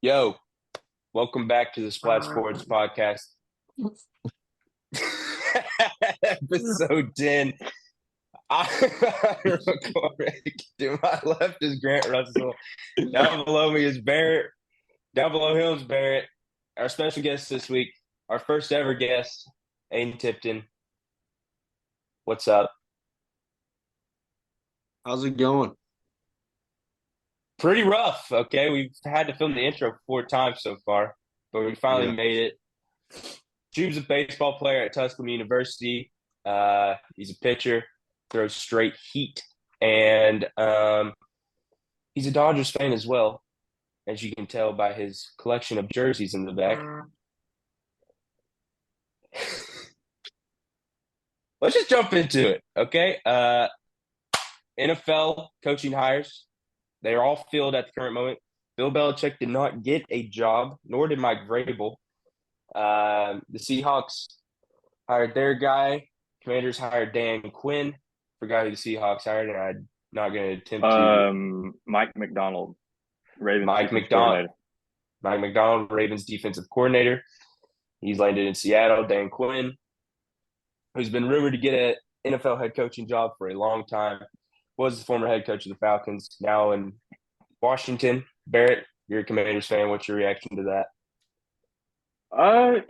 Yo, welcome back to the Splat Sports Podcast. Episode 10. I'm to my left is Grant Russell. Down below me is Barrett. Down below him is Barrett. Our special guest this week, our first ever guest, Aiden Tipton. What's up? How's it going? Pretty rough, okay? We've had to film the intro 4 times so far, but we finally Yeah. made it. Jube's a baseball player at Tusculum University. He's a pitcher, throws straight heat, and he's a Dodgers fan as well, as you can tell by his collection of jerseys in the back. Let's just jump into it, okay? NFL coaching hires. They are all filled at the current moment. Bill Belichick did not get a job, nor did Mike Vrabel. The Seahawks hired their guy. Commanders hired Dan Quinn. Forgot who the Seahawks hired, and I'm not going to attempt to. Mike McDonald, Ravens Mike defense McDonald, coordinator. Mike McDonald, Ravens defensive coordinator. He's landed in Seattle. Dan Quinn, who's been rumored to get an NFL head coaching job for a long time, was the former head coach of the Falcons, now in Washington. Barrett, you're a Commanders fan. What's your reaction to that? I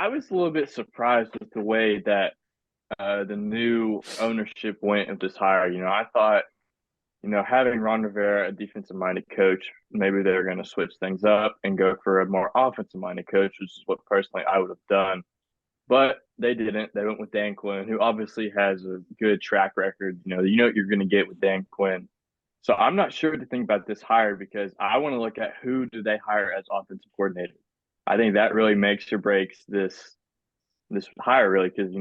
was a little bit surprised with the way that the new ownership went of this hire. I thought, having Ron Rivera, a defensive-minded coach, maybe they're going to switch things up and go for a more offensive-minded coach, which is what personally I would have done. But they didn't. They went with Dan Quinn, who obviously has a good track record. You know what you're going to get with Dan Quinn. So I'm not sure what to think about this hire because I want to look at who do they hire as offensive coordinator. I think that really makes or breaks this hire really because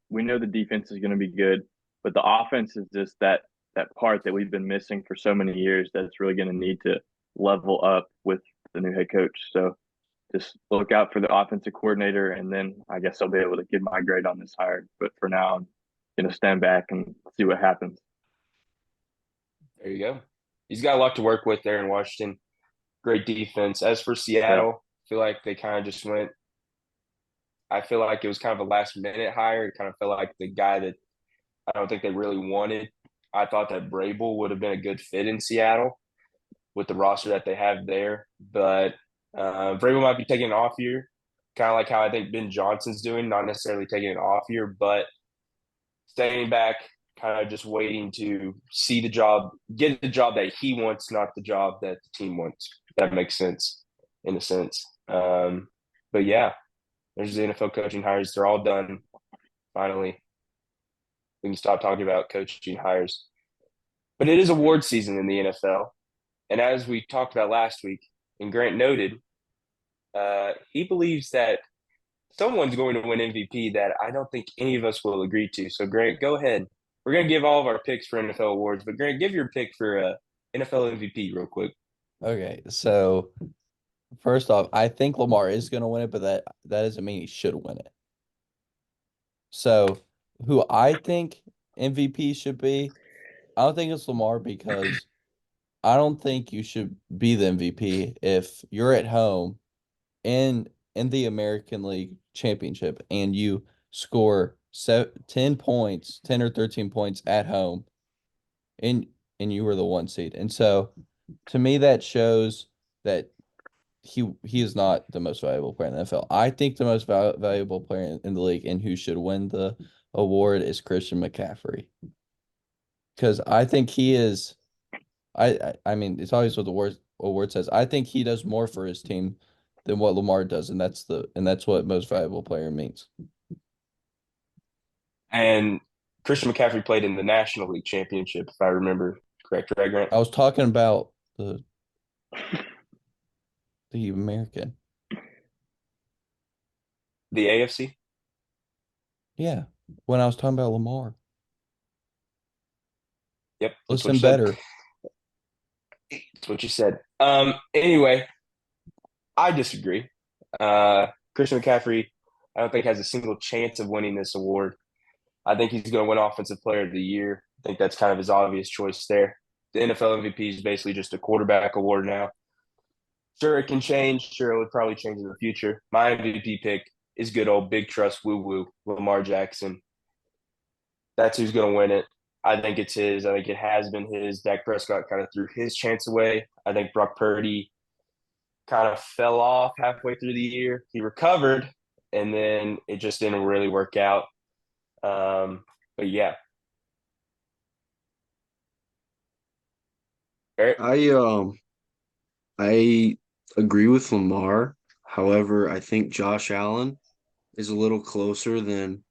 we know the defense is going to be good, but the offense is just that part that we've been missing for so many years that's really going to need to level up with the new head coach. So just look out for the offensive coordinator, and then I guess I'll be able to give my grade on this hire. But for now, I'm going to stand back and see what happens. There you go. He's got a lot to work with there in Washington. Great defense. As for Yeah. Seattle, I feel like they kind of just went. I feel like it was kind of a last minute hire. It kind of felt like the guy that I don't think they really wanted. I thought that Brable would have been a good fit in Seattle with the roster that they have there. But Vrabel might be taking an off year, kind of like how I think Ben Johnson's doing, not necessarily taking an off year, but staying back, kind of just waiting to see the job, get the job that he wants, not the job that the team wants. If that makes sense, in a sense. But yeah, there's the NFL coaching hires. They're all done. Finally, we can stop talking about coaching hires. But it is award season in the NFL. And as we talked about last week, and Grant noted, he believes that someone's going to win MVP that I don't think any of us will agree to. So, Grant, go ahead. We're going to give all of our picks for NFL awards, but Grant, give your pick for NFL MVP real quick. Okay, so first off, I think Lamar is going to win it, but that doesn't mean he should win it. So, who I think MVP should be, I don't think it's Lamar because I don't think you should be the MVP if you're at home in the American League Championship and you score 10 points, 10 or 13 points at home and you were the one seed. And so to me that shows that he is not the most valuable player in the NFL. I think the most valuable player in the league and who should win the award is Christian McCaffrey. Because I think he is I mean it's always what the award says. I think he does more for his team than what Lamar does, and that's what most valuable player means. And Christian McCaffrey played in the National League Championship, if I remember correct, right, Grant? I was talking about the American. The AFC? Yeah. When I was talking about Lamar. Yep, that's what Listen you said. better. That's what you said. Anyway, I disagree. Christian McCaffrey, I don't think has a single chance of winning this award. I think he's going to win Offensive Player of the Year. I think that's kind of his obvious choice there. The NFL MVP is basically just a quarterback award now. Sure, it can change. Sure, it would probably change in the future. My MVP pick is good old big trust woo woo Lamar Jackson. That's who's going to win it. I think it's his. I think it has been his. Dak Prescott kind of threw his chance away. I think Brock Purdy kind of fell off halfway through the year. He recovered, and then it just didn't really work out. But yeah, Eric, I agree with Lamar. However, I think Josh Allen is a little closer than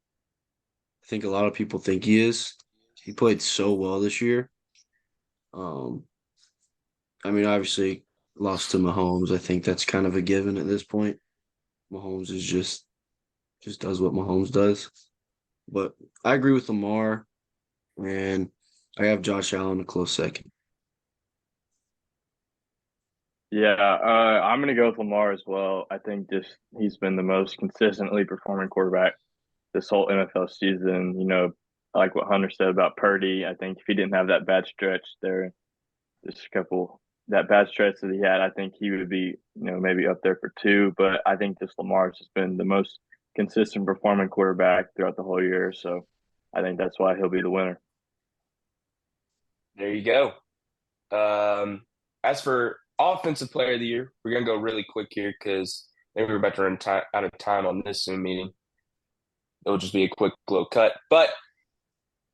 I think a lot of people think he is. He played so well this year. Um, I mean, obviously lost to Mahomes. I think that's kind of a given at this point. Mahomes is just does what Mahomes does. But I agree with Lamar, and I have Josh Allen a close second. Yeah, I'm gonna go with Lamar as well. I think just he's been the most consistently performing quarterback this whole NFL season. Like what Hunter said about Purdy. I think if he didn't have that bad stretch there, just a couple that bad stretch that he had, I think he would be, maybe up there for two. But I think just Lamar's just been the most consistent performing quarterback throughout the whole year. So I think that's why he'll be the winner. there you go. As for offensive player of the year, we're gonna go really quick here because maybe we're about to run out of time on this Zoom meeting. It'll just be a quick little cut. But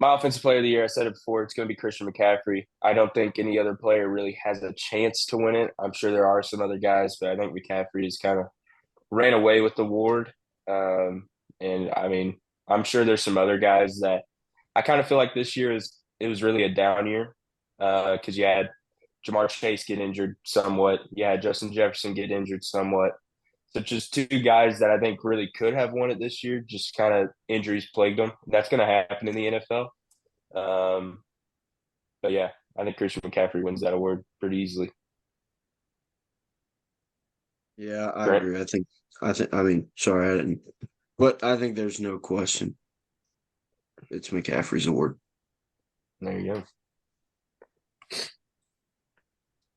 my offensive player of the year, I said it before, it's going to be Christian McCaffrey. I don't think any other player really has a chance to win it. I'm sure there are some other guys, but I think McCaffrey has kind of ran away with the award. And I mean, I'm sure there's some other guys that I kind of feel like this year it was really a down year because you had Jamar Chase get injured somewhat. You had Justin Jefferson get injured somewhat. So just two guys that I think really could have won it this year, just kind of injuries plagued them. That's going to happen in the NFL. But yeah, I think Christian McCaffrey wins that award pretty easily. Yeah, I Grant, agree. I mean, sorry, I didn't, but I think there's no question it's McCaffrey's award. there you go.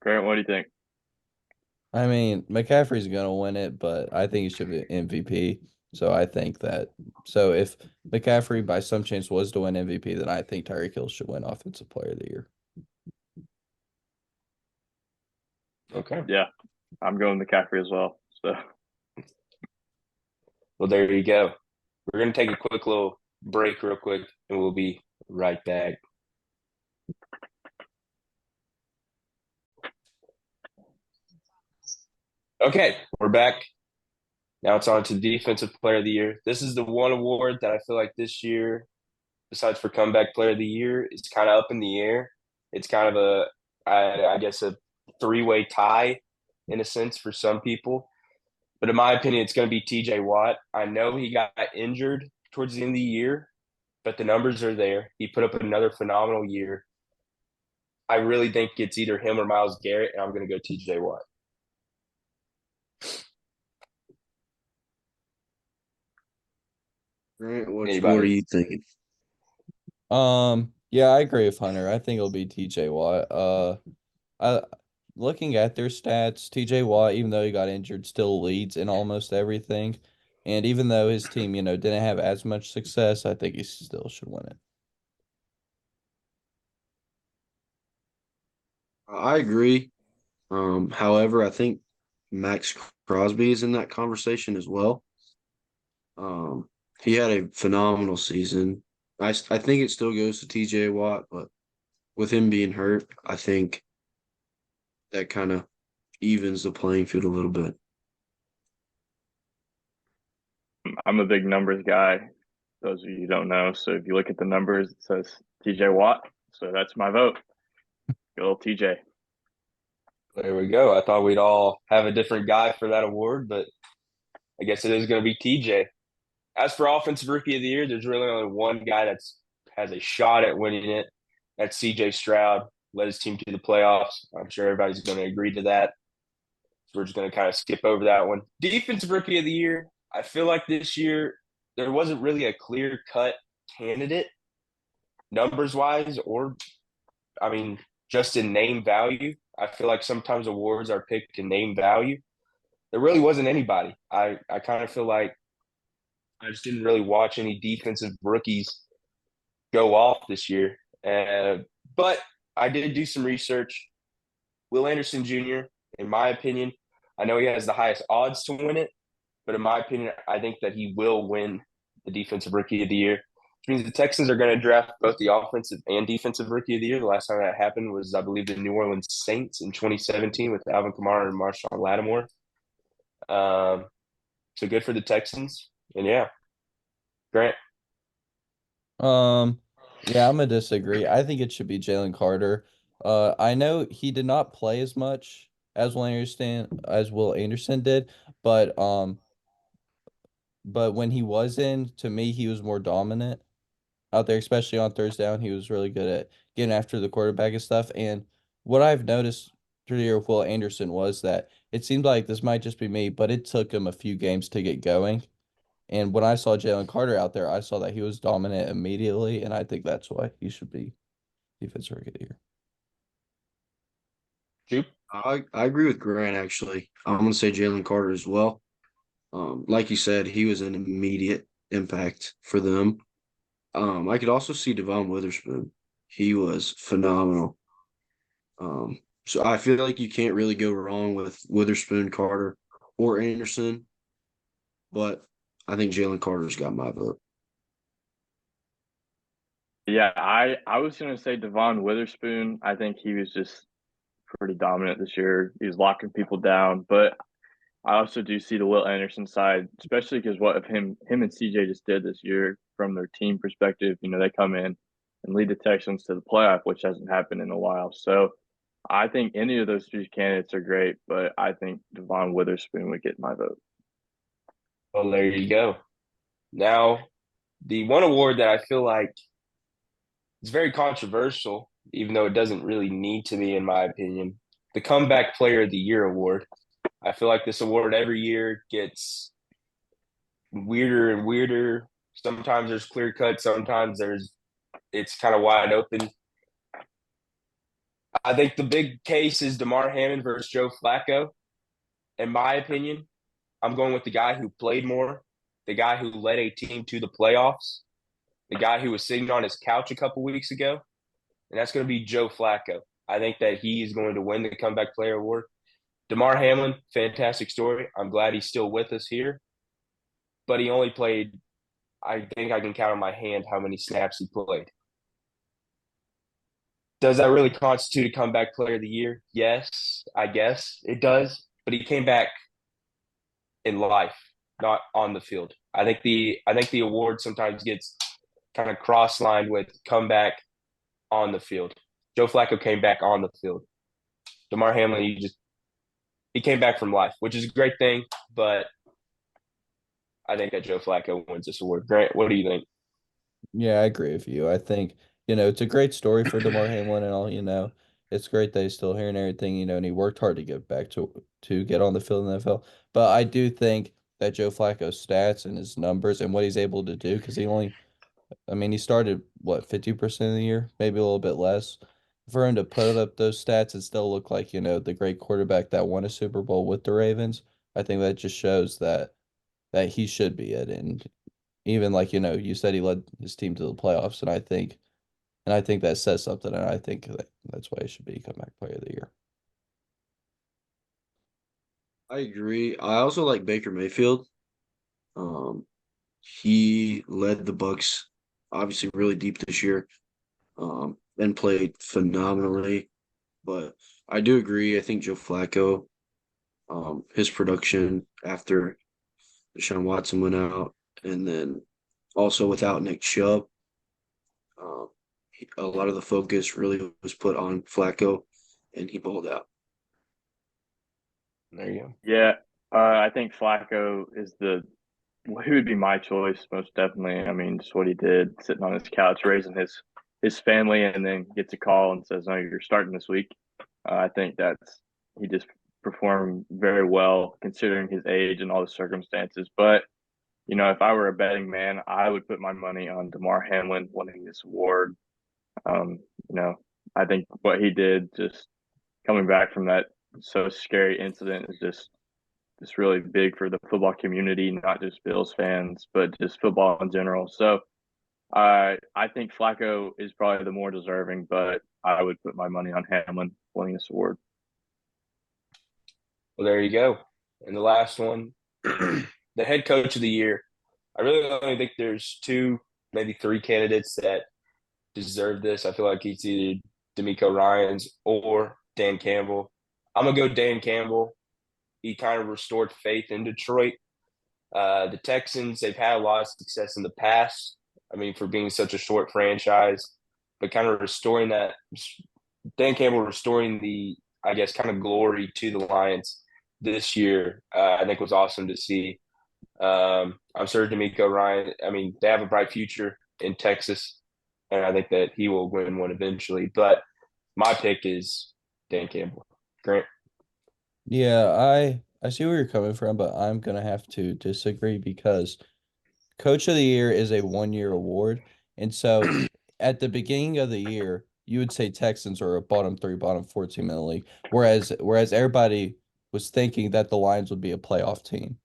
Grant, what do you think? I mean, McCaffrey's gonna win it, but I think he should be MVP. So I think that if McCaffrey by some chance was to win MVP, then I think Tyreek Hill should win Offensive Player of the Year. Okay. Yeah, I'm going McCaffrey as well. So Well, there you go. We're going to take a quick little break real quick, and we'll be right back. Okay, we're back. Now it's on to Defensive Player of the Year. This is the one award that I feel like this year, besides for Comeback Player of the Year, is kind of up in the air. It's kind of I guess, a three-way tie in a sense for some people. But in my opinion, it's going to be TJ Watt. I know he got injured towards the end of the year, but the numbers are there. He put up another phenomenal year. I really think it's either him or Myles Garrett, and I'm going to go TJ Watt. Grant, what are Anybody? you thinking? Yeah, I agree with Hunter. I think it'll be TJ Watt. I looking at their stats, TJ Watt, even though he got injured, still leads in almost everything. And even though his team, didn't have as much success, I think he still should win it. I agree. However, I think Max Crosby is in that conversation as well. He had a phenomenal season. I think it still goes to TJ Watt, but with him being hurt, I think that kind of evens the playing field a little bit. I'm a big numbers guy. Those of you who don't know. So if you look at the numbers, it says TJ Watt. So that's my vote. Good old TJ. There we go. I thought we'd all have a different guy for that award, but I guess it is going to be TJ. As for Offensive Rookie of the Year, there's really only one guy that's has a shot at winning it. That's CJ Stroud. Led his team to the playoffs. I'm sure everybody's going to agree to that. So we're just going to kind of skip over that one. Defensive Rookie of the Year. I feel like this year there wasn't really a clear cut candidate numbers wise, or I mean, just in name value. I feel like sometimes awards are picked in name value. There really wasn't anybody. I kind of feel like I just didn't really watch any defensive rookies go off this year. But I did do some research. Will Anderson Jr., in my opinion, I know he has the highest odds to win it, but in my opinion, I think that he will win the Defensive Rookie of the Year. Which means the Texans are going to draft both the offensive and defensive rookie of the year. The last time that happened was, I believe, the New Orleans Saints in 2017 with Alvin Kamara and Marshawn Lattimore. So good for the Texans. And yeah, Grant. Um, yeah, I'm gonna disagree. I think it should be Jalen Carter. I know he did not play as much as Will Anderson did, but when he was in, to me, he was more dominant out there, especially on third down. He was really good at getting after the quarterback and stuff. And what I've noticed through the year with Will Anderson was that it seemed like this might just be me, but it took him a few games to get going. And when I saw Jalen Carter out there, I saw that he was dominant immediately, and I think that's why he should be defensive rookie of the year. Jupe? I agree with Grant actually. I'm gonna say Jalen Carter as well. Like you said, he was an immediate impact for them. I could also see Devon Witherspoon. He was phenomenal. So I feel like you can't really go wrong with Witherspoon, Carter, or Anderson, but I think Jalen Carter's got my vote. Yeah, I was gonna say Devon Witherspoon. I think he was just pretty dominant this year. He was locking people down, but I also do see the Will Anderson side, especially because what if him and CJ just did this year from their team perspective. You know, they come in and lead the Texans to the playoff, which hasn't happened in a while. So I think any of those three candidates are great, but I think Devon Witherspoon would get my vote. Well, there you go. Now, the one award that I feel like is very controversial, even though it doesn't really need to be, in my opinion, the Comeback Player of the Year award. I feel like this award every year gets weirder and weirder. Sometimes there's clear cut, sometimes it's kind of wide open. I think the big case is Damar Hamlin versus Joe Flacco. In my opinion, I'm going with the guy who played more, the guy who led a team to the playoffs, the guy who was sitting on his couch a couple weeks ago, and that's going to be Joe Flacco. I think that he is going to win the Comeback Player Award. Damar Hamlin, fantastic story. I'm glad he's still with us here, but he only played, I think I can count on my hand how many snaps he played. Does that really constitute a Comeback Player of the Year? Yes, I guess it does, but he came back in life, not on the field. I think the award sometimes gets kind of cross lined with comeback on the field. Joe Flacco came back on the field. Damar Hamlin, he came back from life, which is a great thing, but I think that Joe Flacco wins this award. Grant, what do you think? Yeah, I agree with you. I think, it's a great story for DeMar Hamlin and all. It's great that he's still here and everything, and he worked hard to get back to get on the field in the NFL. But I do think that Joe Flacco's stats and his numbers and what he's able to do, because he started what, 50% of the year, maybe a little bit less. For him to put up those stats and still look like, the great quarterback that won a Super Bowl with the Ravens, I think that just shows that he should be it. And even like, you said he led his team to the playoffs, and I think that says something, and I think that's why he should be comeback player of the year. I agree. I also like Baker Mayfield. Um, he led the Bucks obviously really deep this year, and played phenomenally. But I do agree. I think Joe Flacco, his production after Deshaun Watson went out, and then also without Nick Chubb, um, a lot of the focus really was put on Flacco, and he balled out. There you go. Yeah, I think Flacco is he would be my choice most definitely. I mean, just what he did, sitting on his couch, raising his family, and then gets a call and says, "No, you're starting this week." I think he just performed very well considering his age and all the circumstances. But if I were a betting man, I would put my money on Damar Hamlin winning this award. Um, you know, I think what he did, just coming back from that so scary incident, is just really big for the football community, not just Bills fans, but just football in general. So I think Flacco is probably the more deserving, but I would put my money on Hamlin winning this award. Well, there you go. And the last one, the head coach of the year. I really only think there's two, maybe three candidates that deserve this. I feel like it's either D'Amico Ryans or Dan Campbell. I'm gonna go Dan Campbell. He kind of restored faith in Detroit. The Texans, they've had a lot of success in the past. I mean, for being such a short franchise, but kind of restoring that, Dan Campbell restoring the, I guess, kind of glory to the Lions this year, I think was awesome to see. I'm sure D'Amico Ryan, I mean, they have a bright future in Texas, and I think that he will win one eventually. But my pick is Dan Campbell. Grant. Yeah, I see where you're coming from, but I'm gonna have to disagree because Coach of the Year is a 1 year award. And so at the beginning of the year, you would say Texans are a bottom three, bottom four team in the league. Whereas everybody was thinking that the Lions would be a playoff team.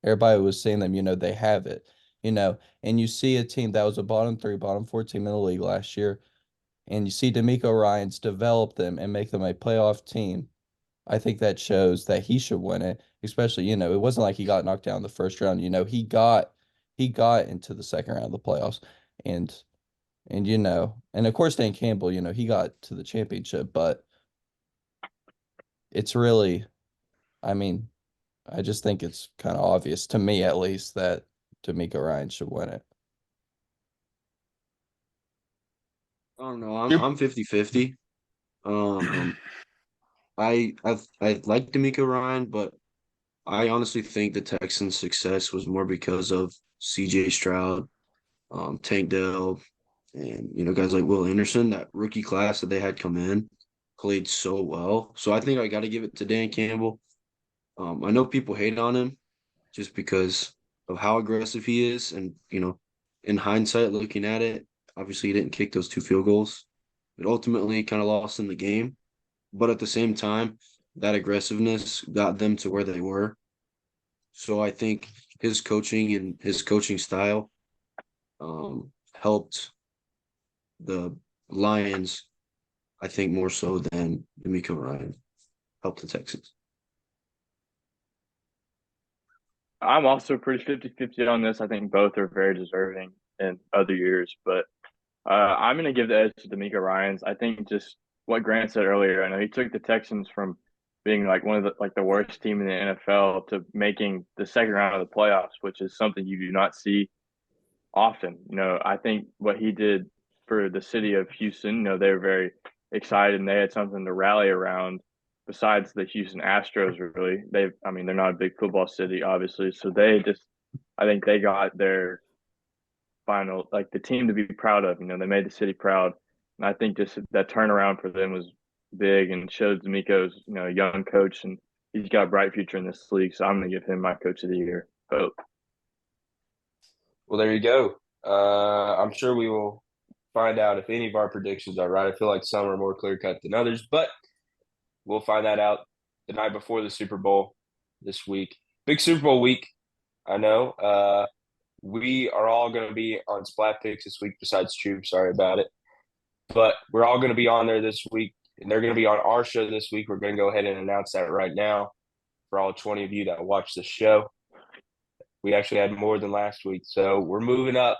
Everybody was saying them, they have it, and you see a team that was a bottom three, bottom four team in the league last year, and you see D'Amico Ryans develop them and make them a playoff team. I think that shows that he should win it, especially, it wasn't like he got knocked down in the first round. He got into the second round of the playoffs and and of course Dan Campbell, he got to the championship, but it's really, I mean, I just think it's kind of obvious to me at least that D'Amico Ryan should win it. I don't know. I'm 50-50. Um, I like D'Amico Ryan, but I honestly think the Texans' success was more because of C.J. Stroud, Tank Dell, and guys like Will Anderson. That rookie class that they had come in played so well. So I think I got to give it to Dan Campbell. I know people hate on him just because of how aggressive he is, and in hindsight, looking at it, obviously he didn't kick those two field goals. It ultimately kind of lost in the game, but at the same time, that aggressiveness got them to where they were. So I think his coaching and his coaching style helped the Lions, I think, more so than D'Amico Ryan helped the Texans. I'm also pretty 50-50 on this. I think both are very deserving in other years, but I'm going to give the edge to D'Amico Ryans. I think just what Grant said earlier. I know he took the Texans from being like one of the worst team in the NFL to making the second round of the playoffs, which is something you do not see often. I think what he did for the city of Houston, they were very excited and they had something to rally around besides the Houston Astros, really. I mean, they're not a big football city, obviously. So I think they got their final, like the team to be proud of. They made the city proud. And I think just that turnaround for them was big and showed D'Amico's, a young coach and he's got a bright future in this league. So I'm going to give him my coach of the year vote. Well, there you go. I'm sure we will find out if any of our predictions are right. I feel like some are more clear cut than others, but we'll find that out the night before the Super Bowl this week. Big Super Bowl week. I know. We are all going to be on Splat Picks this week besides Troop. Sorry about it. But we're all going to be on there this week, and they're going to be on our show this week. We're going to go ahead and announce that right now for all 20 of you that watch the show. We actually had more than last week, so we're moving up.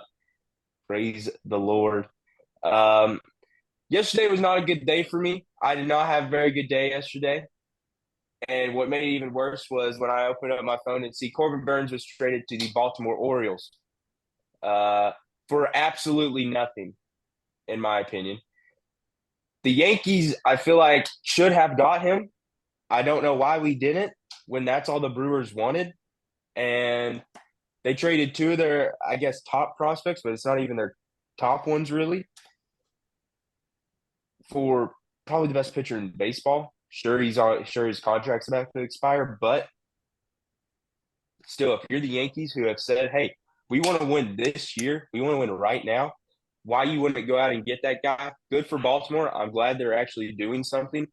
Praise the Lord. Yesterday was not a good day for me. I did not have a very good day yesterday. And what made it even worse was when I opened up my phone and see Corbin Burns was traded to the Baltimore Orioles for absolutely nothing, in my opinion. The Yankees, I feel like, should have got him. I don't know why we didn't when that's all the Brewers wanted. And they traded two of their, I guess, top prospects, but it's not even their top ones really, for probably the best pitcher in baseball. Sure, his contract's about to expire, but still, if you're the Yankees who have said, hey, we want to win this year, we want to win right now, why you wouldn't go out and get that guy. Good for Baltimore. I'm glad they're actually doing something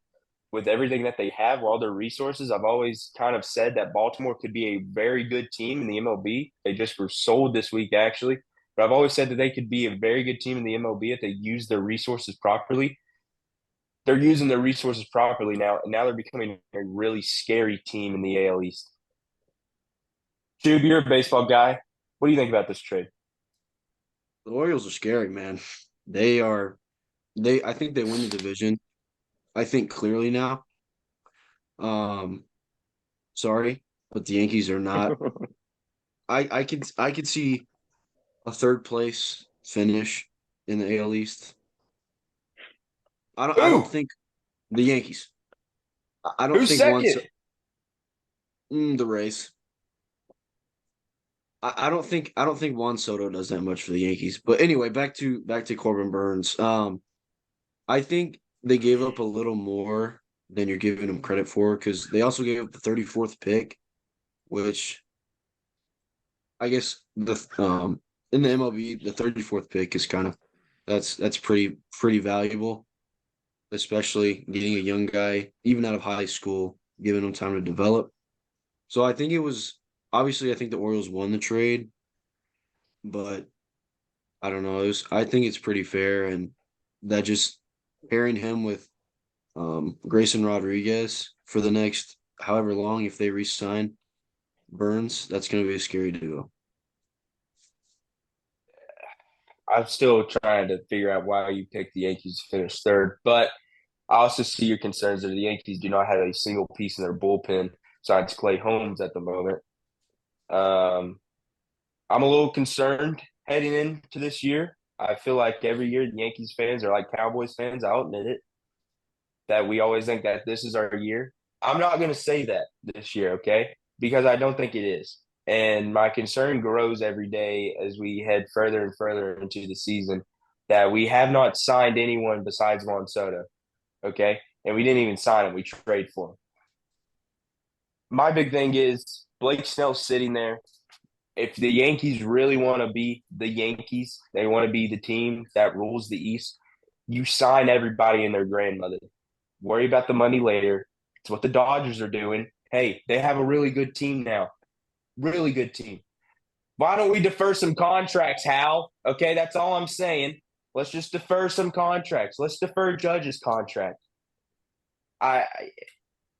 with everything that they have, all their resources. I've always kind of said that Baltimore could be a very good team in the MLB. They just were sold this week, actually. But I've always said that they could be a very good team in the MLB if they use their resources properly. They're using their resources properly now, and now they're becoming a really scary team in the AL East. Shub, you're a baseball guy. What do you think about this trade? The Orioles are scary, man. They are I think they win the division. I think clearly now. Um sorry, but the Yankees are not. I could see a third place finish in the AL East. I don't Who? think the Yankees. I don't Who's think once second? the race. I don't think Juan Soto does that much for the Yankees. But anyway, back to Corbin Burns. I think they gave up a little more than you're giving them credit for because they also gave up the 34th pick, which I guess the in the MLB the 34th pick is kind of that's pretty valuable, especially getting a young guy even out of high school, giving him time to develop. So I think it was obviously I think the Orioles won the trade, but I don't know. I think it's pretty fair, and that just pairing him with Grayson Rodriguez for the next however long, if they re-sign Burns, that's going to be a scary duo. I'm still trying to figure out why you picked the Yankees to finish third, but I also see your concerns that the Yankees do not have a single piece in their bullpen besides Clay Holmes at the moment. Um, I'm a little concerned heading into this year. I feel like every year the Yankees fans are like Cowboys fans. I'll admit it, that we always think that this is our year. I'm not going to say that this year, okay? Because I don't think it is. And my concern grows every day as we head further and further into the season that we have not signed anyone besides Juan Soto, okay? And we didn't even sign him. We trade for him. My big thing is Blake Snell's sitting there. If the Yankees really want to be the Yankees, they want to be the team that rules the East, you sign everybody and their grandmother. Worry about the money later. It's what the Dodgers are doing. Hey, they have a really good team now. Really good team. Why don't we defer some contracts, Hal? Okay, that's all I'm saying. Let's just defer some contracts. Let's defer Judge's contract. I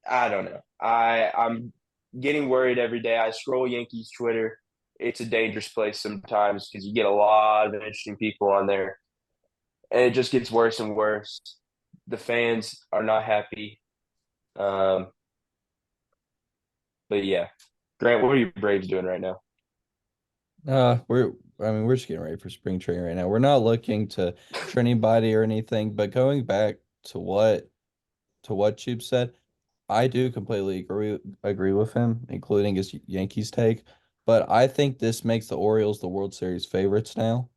I don't know. I'm getting worried every day. I scroll Yankees Twitter. It's a dangerous place sometimes because you get a lot of interesting people on there, and it just gets worse and worse. The fans are not happy. Um, but yeah, Grant, what are your Braves doing right now? We're just getting ready for spring training right now. We're not looking to train anybody or anything, but going back to what Chube said, I do completely agree with him, including his Yankees take. But I think this makes the Orioles the World Series favorites now.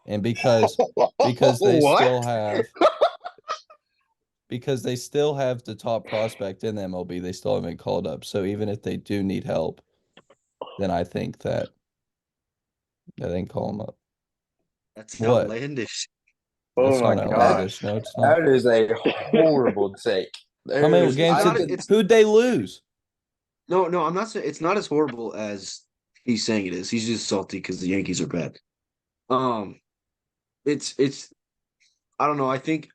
And because they What? still have because they still have the top prospect in the MLB, they still haven't been called up. So even if they do need help, then I think that they didn't call him up. That's What? outlandish. Oh That's my not gosh. outlandish. No, it's not. That is a horrible take. How many There's games I It's not. did could It's who'd they lose? no. I'm not saying it's not as horrible as he's saying it is. He's just salty because the Yankees are bad. Um, it's. I don't know. I think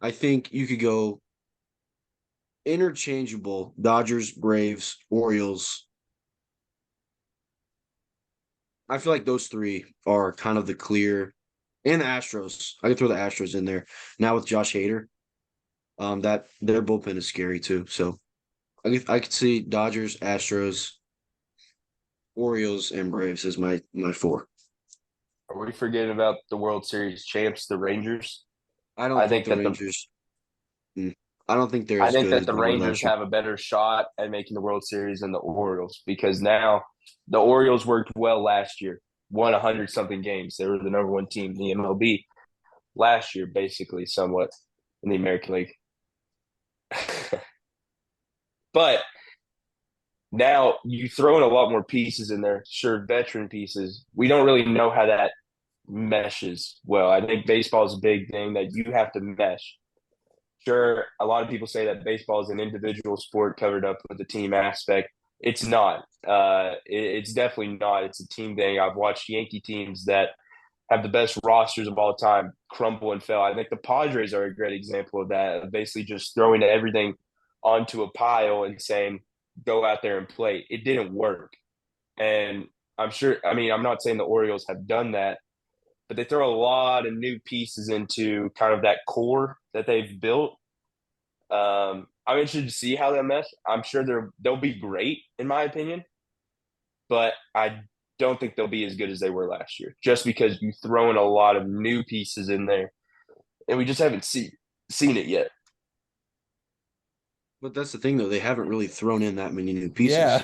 you could go interchangeable. Dodgers, Braves, Orioles. I feel like those three are kind of the clear, and the Astros. I could throw the Astros in there now with Josh Hader. That their bullpen is scary too. So I could see Dodgers, Astros, Orioles, and Braves as my four. Are we forgetting about the World Series champs, the Rangers? I don't I think think the that the Rangers. I don't think they're I as think good that as the they were Rangers last year. have a better shot at making the World Series than the Orioles because now the Orioles worked well last year, won 100 something games. They were the number one team in the MLB last year, basically, somewhat in the American League. But now you throw in a lot more pieces in there, sure, veteran pieces. We don't really know how that meshes well. I think baseball is a big thing that you have to mesh. Sure, a lot of people say that baseball is an individual sport covered up with the team aspect. It's not. It's definitely not. It's a team thing. I've watched Yankee teams that have the best rosters of all time crumble and fail. I think the Padres are a great example of that. Basically, just throwing everything onto a pile and saying, "Go out there and play." It didn't work, and I'm sure. I mean, I'm not saying the Orioles have done that, but they throw a lot of new pieces into kind of that core that they've built. I'm interested to see how they mesh. I'm sure they'll be great in my opinion, but I don't think they'll be as good as they were last year. Just because you throw in a lot of new pieces in there, and we just haven't seen it yet. But that's the thing, though. They haven't really thrown in that many new pieces. Yeah.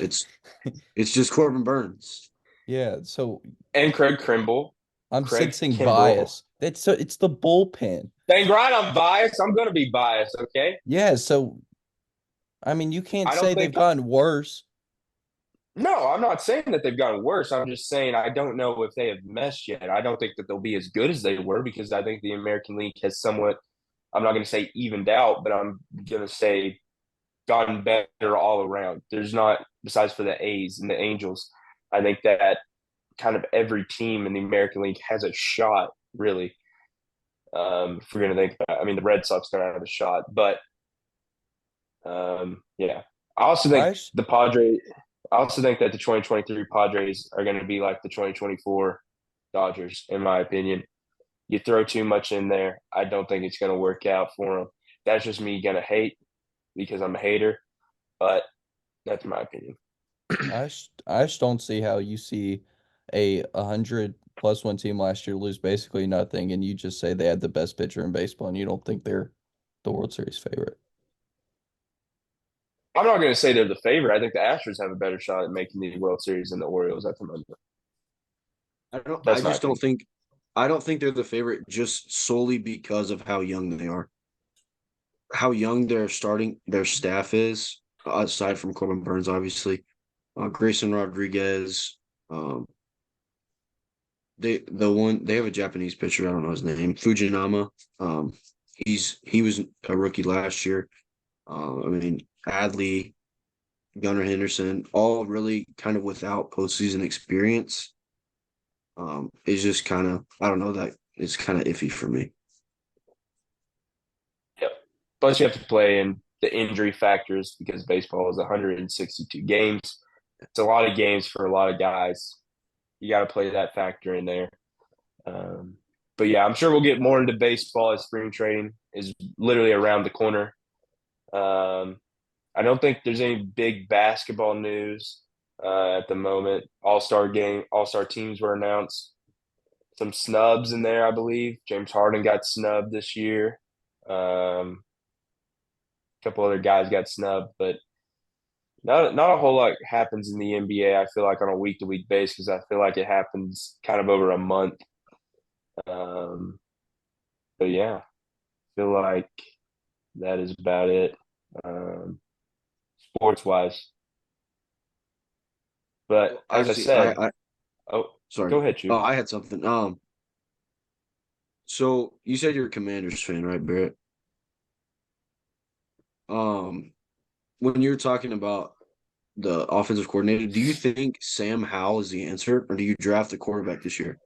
It's just Corbin Burns. Yeah. So And Craig Kimbrell, I'm Craig sensing Kimbrell. bias. It's the bullpen. Dang right, I'm biased. I'm going to be biased. Okay. Yeah. So I mean, you can't I don't say they've think. gotten worse. No, I'm not saying that they've gotten worse. I'm just saying I don't know if they have meshed yet. I don't think that they'll be as good as they were because I think the American League has somewhat. I'm not going to say evened out, but I'm going to say gotten better all around. There's not, besides for the A's and the Angels, I think that kind of every team in the American League has a shot, really. If we're going to think about it. I mean, the Red Sox don't have a shot, but yeah. I also think I sh- the Padres, I also think that the 2023 Padres are going to be like the 2024 Dodgers, in my opinion. You throw too much in there, I don't think it's going to work out for them. That's just me going to hate because I'm a hater, but that's my opinion. I just don't see how you see a 100+1 team last year lose basically nothing, and you just say they had the best pitcher in baseball, and you don't think they're the World Series favorite. I'm not going to say they're the favorite. I think the Astros have a better shot at making the World Series than the Orioles at the moment. I don't. I That's my just don't opinion. think. I don't think they're the favorite just solely because of how young they are. How young their staff is, aside from Corbin Burns, obviously. Grayson Rodriguez. Um, they have a Japanese pitcher. I don't know his name. Fujinama. Um, he was a rookie last year. I mean Adley, Gunnar Henderson, all really kind of without postseason experience. It's just kind of I don't know that it's kind of iffy for me. Yep. Plus, you have to play in the injury factors because baseball is 162 games. It's a lot of games for a lot of guys. You got to play that factor in there. Um, but yeah, I'm sure we'll get more into baseball as spring training is literally around the corner. Um, I don't think there's any big basketball news at the moment. All star teams were announced. Some snubs in there, I believe. James Harden got snubbed this year. A couple other guys got snubbed, but not a whole lot happens in the NBA. I feel like on a week to week basis, I feel like it happens kind of over a month. Um, but yeah, I feel like that is about it, sports wise. But Well, as I actually, said, oh, sorry. go ahead, Oh, Chu. I had something. So you said you're a Commanders fan, right, Barrett? Um, when you're talking about the offensive coordinator, do you think Sam Howell is the answer, or do you draft a quarterback this year?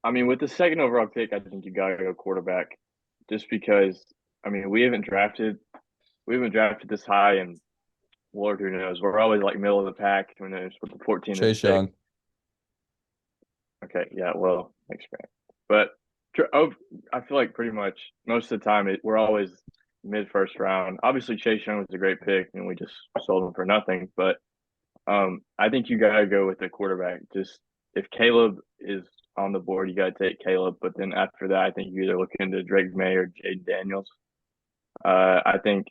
I mean, with the second overall pick, I think you gotta go quarterback, just because. I mean, we haven't drafted this high, and Lord, who knows? We're always like middle of the pack. Who knows with the 14th Chase pick? Young. Okay, yeah, well, thanks, man. But oh, I feel like pretty much most of the time we're always mid first round. Obviously, Chase Young was a great pick, and we just sold him for nothing. But I think you gotta go with the quarterback. Just if Caleb is on the board, you gotta take Caleb. But then after that, I think you either look into Drake May or Jaden Daniels. I think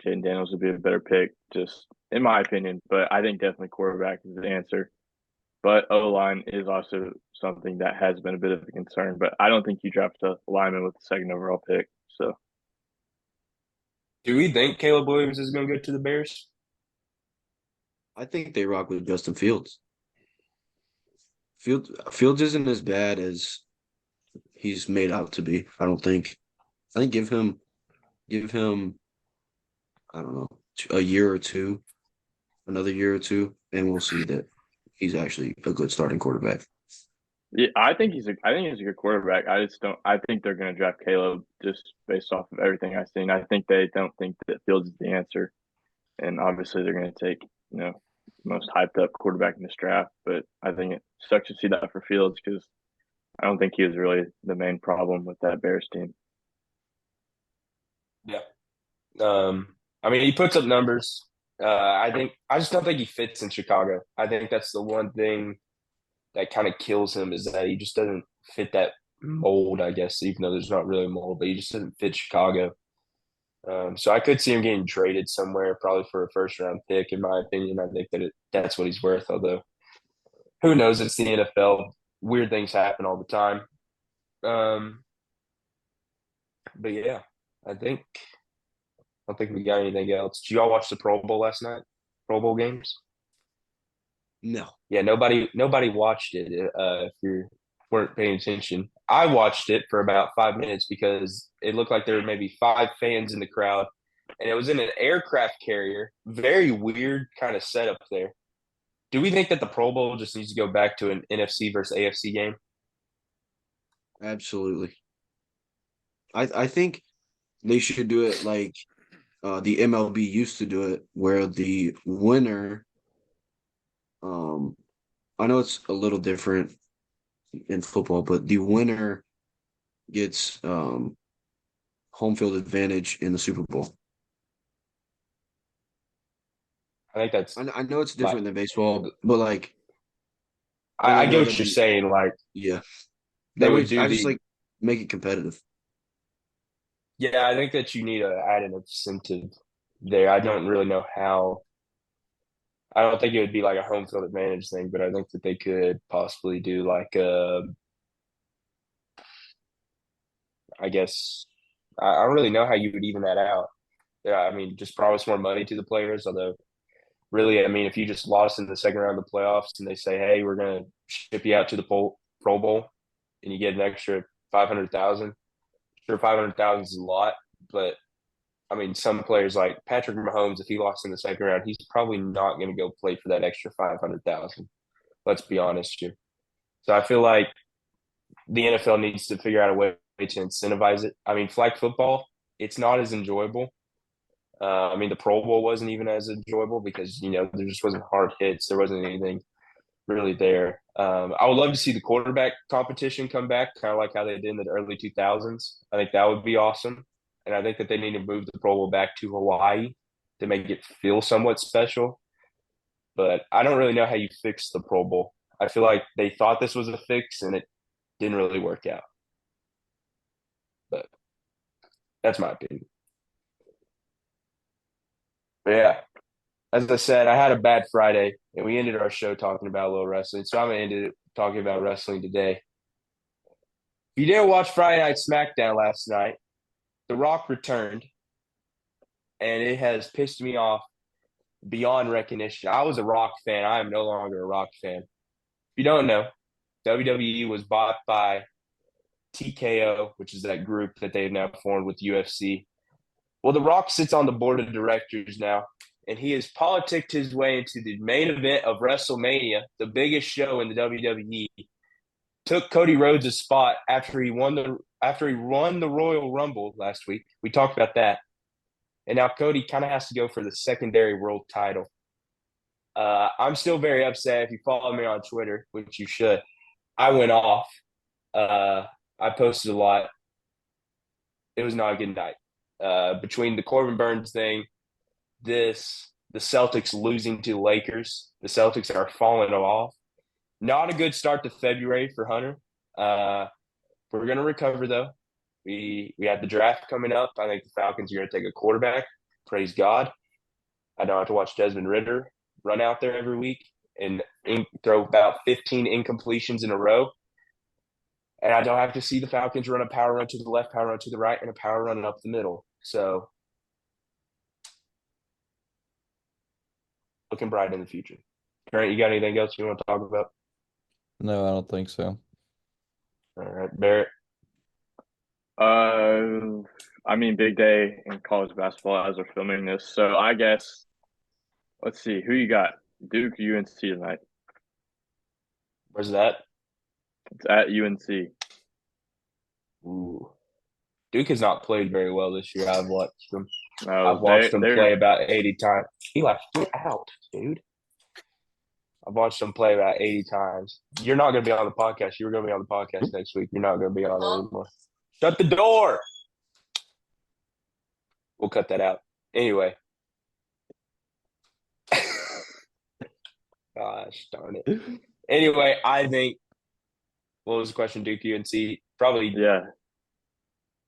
Jaden Daniels would be a better pick, just in my opinion. But I think definitely quarterback is the answer. But O line is also something that has been a bit of a concern. But I don't think you draft a lineman with the second overall pick. So Do we think Caleb Williams is going to go to the Bears? I think they rock with Justin Fields. Fields isn't as bad as he's made out to be. I don't think. I think give him I don't know a year or two, another year or two, and we'll see that he's actually a good starting quarterback. Yeah, I think he's a good quarterback. I just don't. I think they're going to draft Caleb just based off of everything I've seen. I think they don't think that Fields is the answer, and obviously they're going to take most hyped up quarterback in this draft. But I think it sucks to see that for Fields because I don't think he was really the main problem with that Bears team. Yeah. I mean, he puts up numbers. I just don't think he fits in Chicago. I think that's the one thing that kind of kills him is that he just doesn't fit that mold, I guess, even though there's not really a mold, but he just doesn't fit Chicago. So I could see him getting traded somewhere, probably for a first round pick, in my opinion. I think that's what he's worth, although who knows? It's the NFL. Weird things happen all the time. Um, but yeah, I think I don't think we got anything else. Did you all watch the Pro Bowl last night? Pro Bowl games? No, Yeah, nobody watched it. If you weren't paying attention, I watched it for about 5 minutes because it looked like there were maybe five fans in the crowd, and it was in an aircraft carrier. Very weird kind of setup there. Do we think that the Pro Bowl just needs to go back to an NFC versus AFC game? absolutely. I think they should do it like the MLB used to do it, where the winner. Um, I know it's a little different in football, but the winner gets home field advantage in the Super Bowl. I think that's I know it's like different than baseball, but like I I don't get know what that you're they. saying. Like Yeah, they that would makes do I just the like make it competitive. yeah. I think that you need to add an incentive there. I don't really know how. I don't think it would be like a home field advantage thing, but I think that they could possibly do like I guess I don't really know how you would even that out. Yeah, I mean, just promise more money to the players. Although, really, I mean, if you just lost in the second round of the playoffs and they say, "Hey, we're gonna ship you out to the Pro Bowl," and you get an extra 500,000, sure, 500,000 is a lot, but I mean, some players like Patrick Mahomes, if he lost in the second round, he's probably not going to go play for that extra 500,000. Let's be honest here. So I feel like the NFL needs to figure out a way to incentivize it. I mean, flag football, it's not as enjoyable. I mean, the Pro Bowl wasn't even as enjoyable because there just wasn't hard hits. There wasn't anything really there. I would love to see the quarterback competition come back, kind of like how they did in the early 2000s. I think that would be awesome, and I think that they need to move the Pro Bowl back to Hawaii to make it feel somewhat special. But I don't really know how you fix the Pro Bowl. I feel like they thought this was a fix, and it didn't really work out. But that's my opinion. But yeah, as I said, I had a bad Friday, and we ended our show talking about a little wrestling. So I'm gonna end it talking about wrestling today. If you didn't watch Friday Night SmackDown last night, The Rock returned, and it has pissed me off beyond recognition. I was a Rock fan. I am no longer a Rock fan. If you don't know, WWE was bought by TKO, which is that group that they've now formed with UFC. Well, The Rock sits on the board of directors now, and he has politicked his way into the main event of WrestleMania, the biggest show in the WWE. Took Cody Rhodes' spot after he won the Royal Rumble last week. We talked about that, and now Cody kind of has to go for the secondary world title. I'm still very upset. If you follow me on Twitter, which you should, I went off. Uh, I posted a lot. It was not a good night. Between the Corbin Burns thing, the Celtics losing to the Lakers, the Celtics are falling off. Not a good start to February for Hunter. Uh, we're gonna recover though. We have the draft coming up. I think the Falcons are gonna take a quarterback. Praise God. I don't have to watch Desmond Ritter run out there every week and throw about 15 incompletions in a row. And I don't have to see the Falcons run a power run to the left, power run to the right, and a power run up the middle. So looking bright in the future. Trent, you got anything else you want to talk about? No, I don't think so. All right, Barrett. I mean, big day in college basketball as we're filming this. So I guess let's see who you got. Duke, UNC tonight. Where's that? It's at UNC. Ooh. Duke has not played very well this year. I've watched them. No, I've watched them they're play about 80 times. Eli, get out, dude. I've watched them play about 80 times. You're not going to be on the podcast. You were going to be on the podcast next week. You're not going to be on it anymore. Shut the door. We'll cut that out. Anyway. Gosh darn it. Anyway, I think, what was the question? Duke, UNC? Probably, yeah.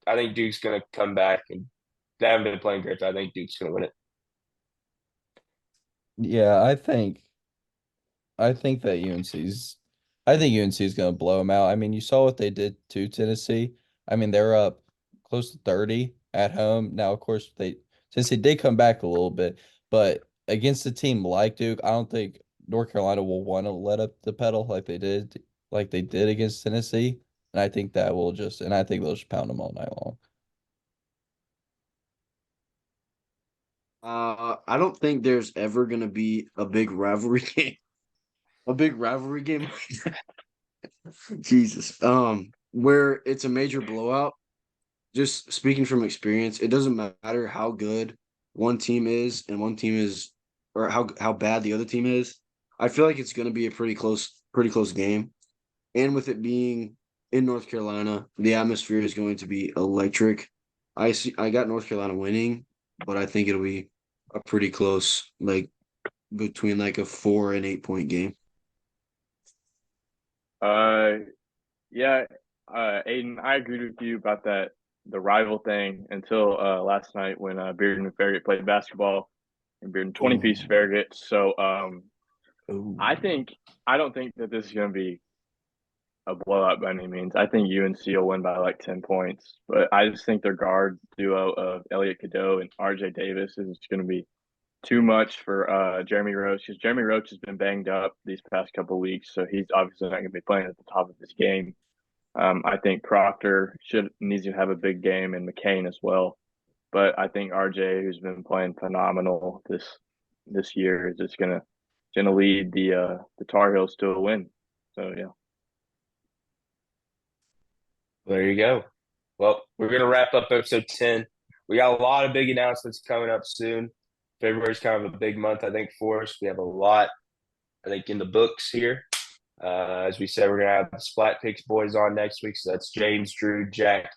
I think Duke's going to come back. And they haven't been playing great, but I think Duke's going to win it. Yeah, I think that UNC's I think UNC is going to blow them out. I mean, you saw what they did to Tennessee. I mean, they're up close to 30 at home. Now, of course, Tennessee did come back a little bit, but against a team like Duke, I don't think North Carolina will want to let up the pedal like they did against Tennessee. And I think and I think they'll just pound them all night long. I don't think there's ever gonna be a big rivalry game. A big rivalry game. Jesus. Where it's a major blowout. Just speaking from experience, it doesn't matter how good one team is and one team is, or how bad the other team is. I feel like it's gonna be a pretty close game. And with it being in North Carolina, the atmosphere is going to be electric. I got North Carolina winning, but I think it'll be a pretty close, like between like a 4 and 8 point game. Uh, yeah. Aiden, I agreed with you about the rival thing until last night when Bearden and Farragut played basketball and Bearden 20-piece Ooh. Farragut. So Ooh. I don't think that this is going to be a blowout by any means. I think UNC will win by like 10 points, but I just think their guard duo of Elliot Cadeau and RJ Davis is going to be too much for Jeremy Roach because Jeremy Roach has been banged up these past couple of weeks, so he's obviously not going to be playing at the top of his game. I think Proctor should needs to have a big game and McCain as well, but I think RJ, who's been playing phenomenal this year, is just gonna lead the Tar Heels to a win. So yeah. There you go. Well, we're going to wrap up episode 10. We got a lot of big announcements coming up soon. February's kind of a big month, I think, for us. We have a lot, I think, in the books here. As we said, we're going to have the Splat Picks boys on next week. So that's James, Drew, Jack.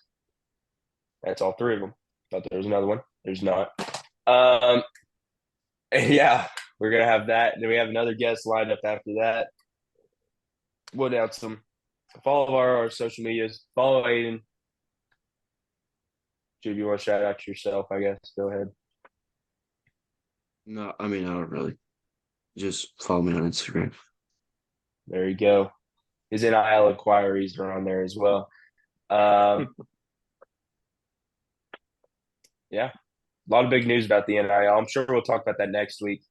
That's all three of them. Thought there was another one. There's not. Yeah, we're going to have that. And then we have another guest lined up after that. We'll announce them. Follow our social medias. Follow Aiden. If you want to shout out yourself, I guess, go ahead. No, I mean I don't really. Just follow me on Instagram. There you go. His NIL inquiries are on there as well. Yeah, a lot of big news about the NIL. I'm sure we'll talk about that next week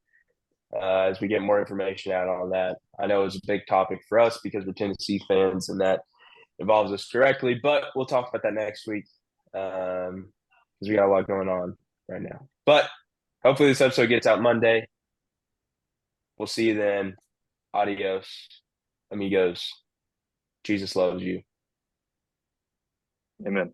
as we get more information out on that. I know it's a big topic for us because we're Tennessee fans and that involves us directly, but we'll talk about that next week because we got a lot going on right now. But hopefully this episode gets out Monday. We'll see you then. Adios, amigos. Jesus loves you. Amen.